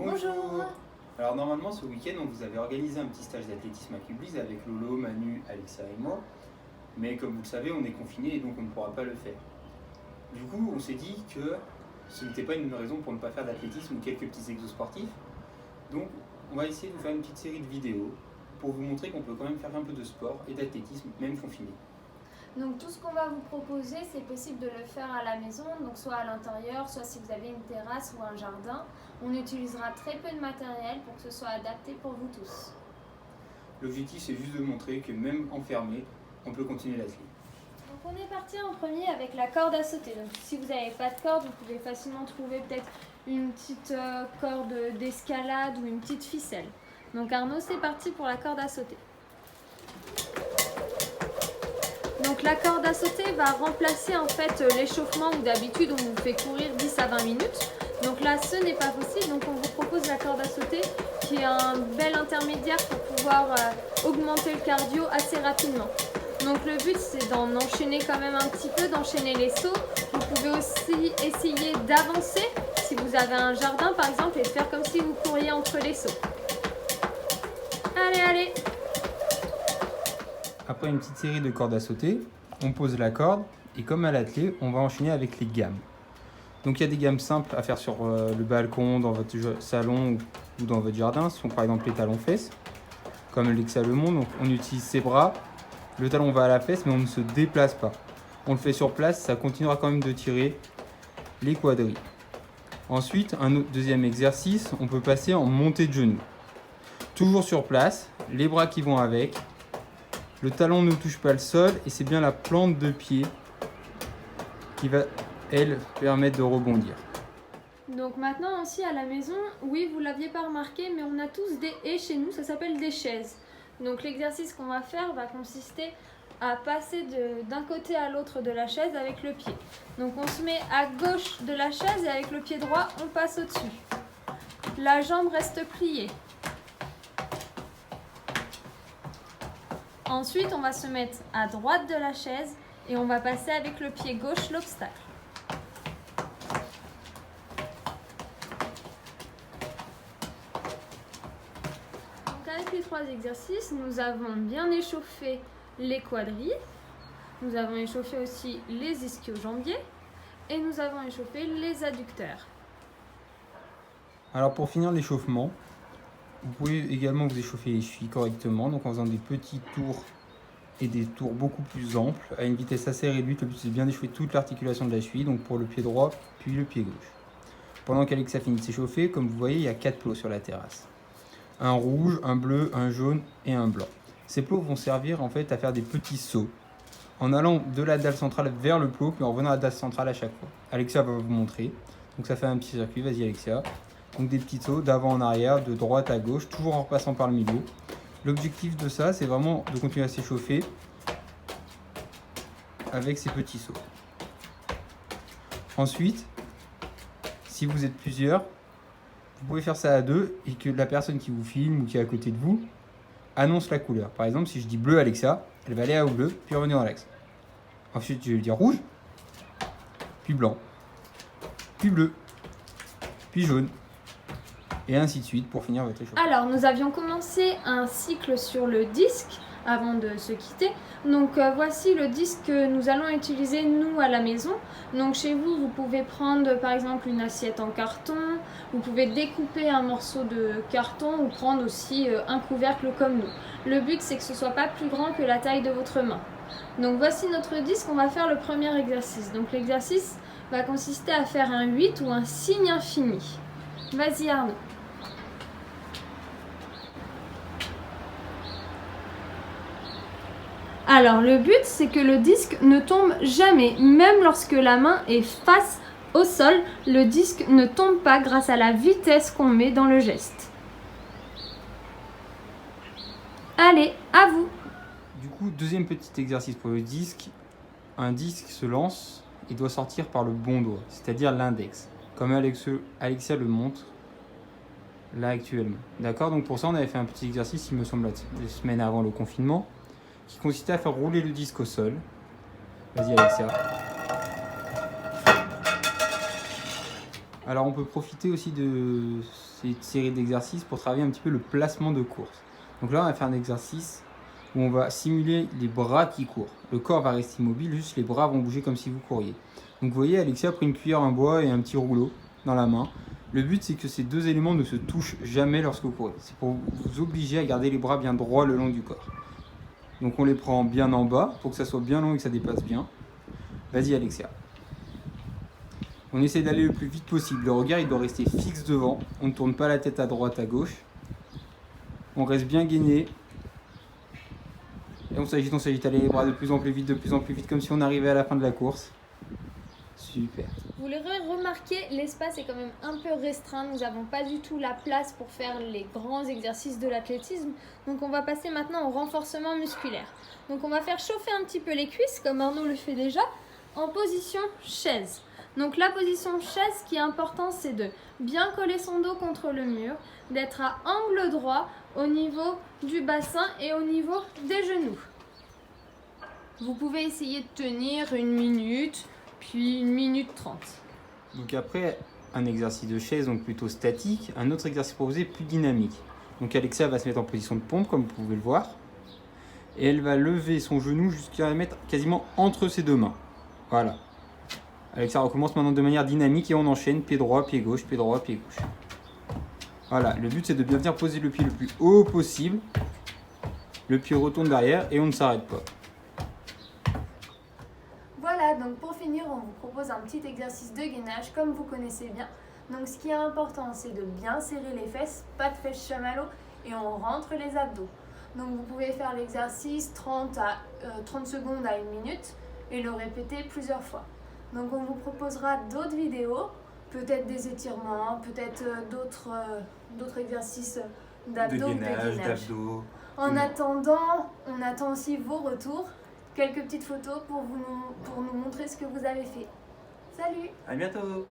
Bonjour. Alors normalement ce week-end on vous avait organisé un petit stage d'athlétisme à Cublis avec Lolo, Manu, Alexia et moi. Mais comme vous le savez on est confinés et donc on ne pourra pas le faire. Du coup on s'est dit que ce n'était pas une raison pour ne pas faire d'athlétisme ou quelques petits exos sportifs. Donc on va essayer de vous faire une petite série de vidéos pour vous montrer qu'on peut quand même faire un peu de sport et d'athlétisme même confiné. Donc tout ce qu'on va vous proposer, c'est possible de le faire à la maison, donc soit à l'intérieur, soit si vous avez une terrasse ou un jardin. On utilisera très peu de matériel pour que ce soit adapté pour vous tous. L'objectif c'est juste de montrer que même enfermé, on peut continuer l'athlète. Donc on est parti en premier avec la corde à sauter. Donc si vous n'avez pas de corde, vous pouvez facilement trouver peut-être une petite corde d'escalade ou une petite ficelle. Donc Arnaud, c'est parti pour la corde à sauter. Donc la corde à sauter va remplacer en fait l'échauffement où d'habitude on vous fait courir 10 à 20 minutes. Donc là ce n'est pas possible, donc on vous propose la corde à sauter qui est un bel intermédiaire pour pouvoir augmenter le cardio assez rapidement. Donc le but c'est d'en enchaîner quand même un petit peu, d'enchaîner les sauts. Vous pouvez aussi essayer d'avancer si vous avez un jardin par exemple et de faire comme si vous couriez entre les sauts. Allez, allez! Après une petite série de cordes à sauter, on pose la corde et comme à l'athlète, on va enchaîner avec les gammes. Donc il y a des gammes simples à faire sur le balcon, dans votre salon ou dans votre jardin. Ce sont par exemple les talons-fesses, comme Alexia le montre. Donc on utilise ses bras, le talon va à la fesse mais on ne se déplace pas. On le fait sur place, ça continuera quand même de tirer les quadris. Ensuite, deuxième exercice, on peut passer en montée de genoux. Toujours sur place, les bras qui vont avec. Le talon ne touche pas le sol et c'est bien la plante de pied qui va, elle, permettre de rebondir. Donc maintenant aussi à la maison, oui vous l'aviez pas remarqué, mais on a tous des haies chez nous, ça s'appelle des chaises. Donc l'exercice qu'on va faire va consister à passer d'un côté à l'autre de la chaise avec le pied. Donc on se met à gauche de la chaise et avec le pied droit on passe au-dessus. La jambe reste pliée. Ensuite, on va se mettre à droite de la chaise et on va passer avec le pied gauche l'obstacle. Donc avec les trois exercices, nous avons bien échauffé les quadris, nous avons échauffé aussi les ischio-jambiers et nous avons échauffé les adducteurs. Alors pour finir l'échauffement, vous pouvez également vous échauffer les chevilles correctement, donc en faisant des petits tours et des tours beaucoup plus amples, à une vitesse assez réduite. Le but c'est bien d'échauffer toute l'articulation de la cheville, donc pour le pied droit puis le pied gauche. Pendant qu'Alexia finit de s'échauffer, comme vous voyez, il y a 4 plots sur la terrasse. Un rouge, un bleu, un jaune et un blanc. Ces plots vont servir en fait à faire des petits sauts, en allant de la dalle centrale vers le plot, puis en revenant à la dalle centrale à chaque fois. Alexia va vous montrer. Donc ça fait un petit circuit, vas-y Alexia. Donc des petits sauts d'avant en arrière, de droite à gauche, toujours en repassant par le milieu. L'objectif de ça, c'est vraiment de continuer à s'échauffer avec ces petits sauts. Ensuite, si vous êtes plusieurs, vous pouvez faire ça à deux et que la personne qui vous filme ou qui est à côté de vous annonce la couleur. Par exemple, si je dis bleu Alexia, elle va aller à bleu, puis revenir dans l'axe. Ensuite, je vais dire rouge, puis blanc, puis bleu, puis jaune. Et ainsi de suite pour finir votre échauffement. Alors, nous avions commencé un cycle sur le disque avant de se quitter. Donc, voici le disque que nous allons utiliser nous à la maison. Donc, chez vous, vous pouvez prendre par exemple une assiette en carton. Vous pouvez découper un morceau de carton ou prendre aussi un couvercle comme nous. Le but, c'est que ce soit pas plus grand que la taille de votre main. Donc, voici notre disque. On va faire le premier exercice. Donc, l'exercice va consister à faire un 8 ou un signe infini. Vas-y Arnaud. Alors le but c'est que le disque ne tombe jamais, même lorsque la main est face au sol, le disque ne tombe pas grâce à la vitesse qu'on met dans le geste. Allez, à vous. Du coup, deuxième petit exercice pour le disque. Un disque se lance et doit sortir par le bon doigt, c'est-à-dire l'index, comme Alexia le montre là actuellement. D'accord? Donc pour ça, on avait fait un petit exercice, il me semble, des semaines avant le confinement, qui consistait à faire rouler le disque au sol. Vas-y Alexia. Alors on peut profiter aussi de cette série d'exercices pour travailler un petit peu le placement de course. Donc là on va faire un exercice où on va simuler les bras qui courent. Le corps va rester immobile, juste les bras vont bouger comme si vous couriez. Donc vous voyez, Alexia a pris une cuillère en bois et un petit rouleau dans la main. Le but c'est que ces deux éléments ne se touchent jamais lorsque vous courez. C'est pour vous obliger à garder les bras bien droits le long du corps. Donc on les prend bien en bas pour que ça soit bien long et que ça dépasse bien. Vas-y Alexia. On essaie d'aller le plus vite possible. Le regard il doit rester fixe devant. On ne tourne pas la tête à droite, à gauche. On reste bien gainé. Et on s'agite, allez les bras de plus en plus vite, comme si on arrivait à la fin de la course. Super. Vous l'aurez remarqué, l'espace est quand même un peu restreint. Nous n'avons pas du tout la place pour faire les grands exercices de l'athlétisme. Donc on va passer maintenant au renforcement musculaire. Donc on va faire chauffer un petit peu les cuisses, comme Arnaud le fait déjà, en position chaise. Donc la position chaise, ce qui est important, c'est de bien coller son dos contre le mur, d'être à angle droit au niveau du bassin et au niveau des genoux. Vous pouvez essayer de tenir 1 minute, puis 1 minute 30. Donc après un exercice de chaise, donc plutôt statique, un autre exercice proposé plus dynamique. Donc Alexia va se mettre en position de pompe, comme vous pouvez le voir. Et elle va lever son genou jusqu'à la mettre quasiment entre ses deux mains. Voilà. Alexia recommence maintenant de manière dynamique et on enchaîne pied droit, pied gauche, pied droit, pied gauche. Voilà, le but c'est de bien venir poser le pied le plus haut possible. Le pied retourne derrière et on ne s'arrête pas. Voilà, donc pour finir, on vous propose un petit exercice de gainage comme vous connaissez bien. Donc ce qui est important, c'est de bien serrer les fesses, pas de fesses chamallow, et on rentre les abdos. Donc vous pouvez faire l'exercice 30 secondes à 1 minute et le répéter plusieurs fois. Donc on vous proposera d'autres vidéos, peut-être des étirements, peut-être d'autres exercices d'abdos ou de gainage. d'abdos. En attendant, on attend aussi vos retours, quelques petites photos pour nous montrer ce que vous avez fait. Salut! À bientôt!